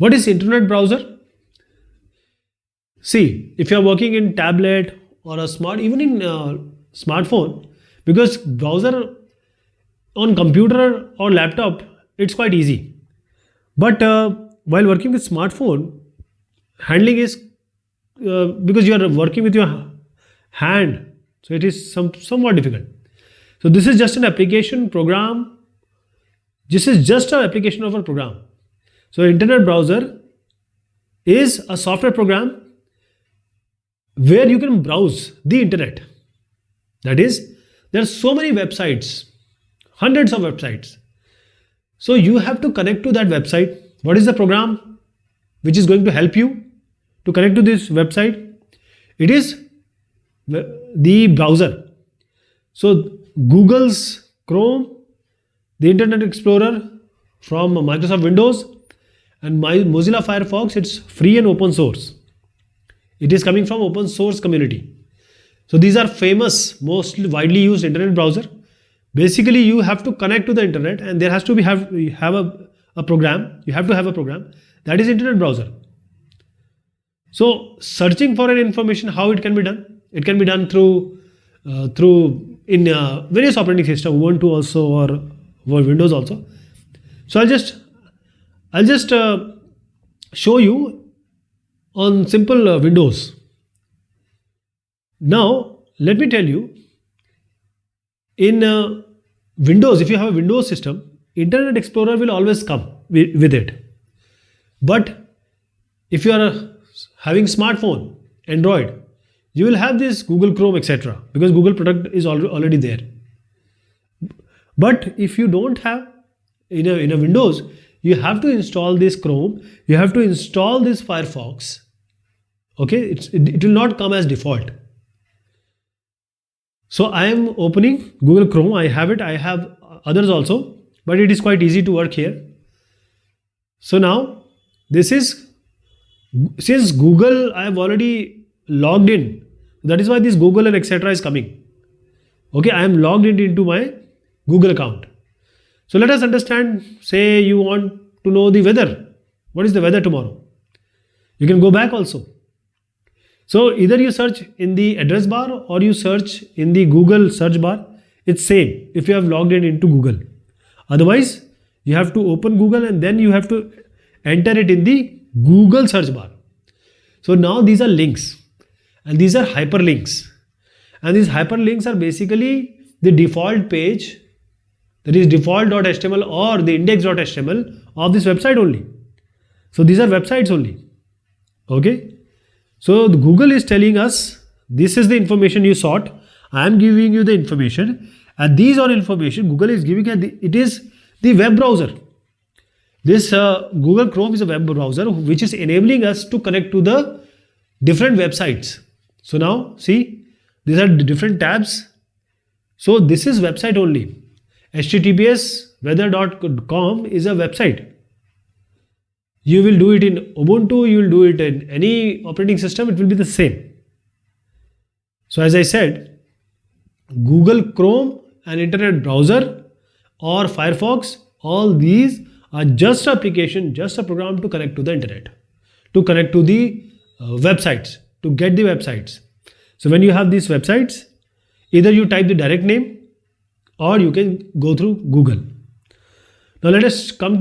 What is internet browser? See, if you are working in tablet or a even in smartphone, because browser on computer or laptop, it's quite easy. But while working with smartphone, handling is because you are working with your hand, so it is somewhat difficult. So this is just an application program. This is just an application of a program. So internet browser is a software program where you can browse the internet. That is, there are so many websites, hundreds of websites. So you have to connect to that website. What is the program which is going to help you to connect to this website? It is the browser. So Google's Chrome, the Internet Explorer from Microsoft Windows, and Mozilla Firefox, it's free and open source. It is coming from open source community. So these are famous, most widely used internet browser. Basically, you have to connect to the internet, and there has to be have a program. You have to have a program that is internet browser. So searching for an information, how it can be done? It can be done through in various operating system, Ubuntu also or Windows also. So I'll just show you on simple Windows. Now let me tell you, in Windows, if you have a Windows system, Internet Explorer will always come with it. But if you are having smartphone, Android, you will have this Google Chrome, etc. because Google product is already there. But if you don't have in a Windows, you have to install this Chrome, you have to install this Firefox. Okay, it will not come as default. So I am opening Google Chrome. I have it. I have others also, but it is quite easy to work here. So now this is, since Google I have already logged in, that is why this Google and etc. is coming. Okay, I am logged into my Google account. So let us understand, say you want to know the weather. What is the weather tomorrow? You can go back also. So either you search in the address bar or you search in the Google search bar. It's same if you have logged in into Google. Otherwise, you have to open Google and then you have to enter it in the Google search bar. So now these are links and these are hyperlinks. And these hyperlinks are basically the default page, that is default.html or the index.html of this website only. So these are websites only. Okay. So Google is telling us, this is the information you sought. I am giving you the information, and these are information Google is giving. It is the web browser. This Google Chrome is a web browser which is enabling us to connect to the different websites. So now see, these are the different tabs. So this is website only. https weather.com is a website. You will do it in Ubuntu, you will do it in any operating system, it will be the same. So as I said, Google Chrome and internet browser or Firefox, all these are just application, just a program to connect to the internet, to connect to the websites, to get the websites. So when you have these websites, either you type the direct name or you can go through Google. Now let us come to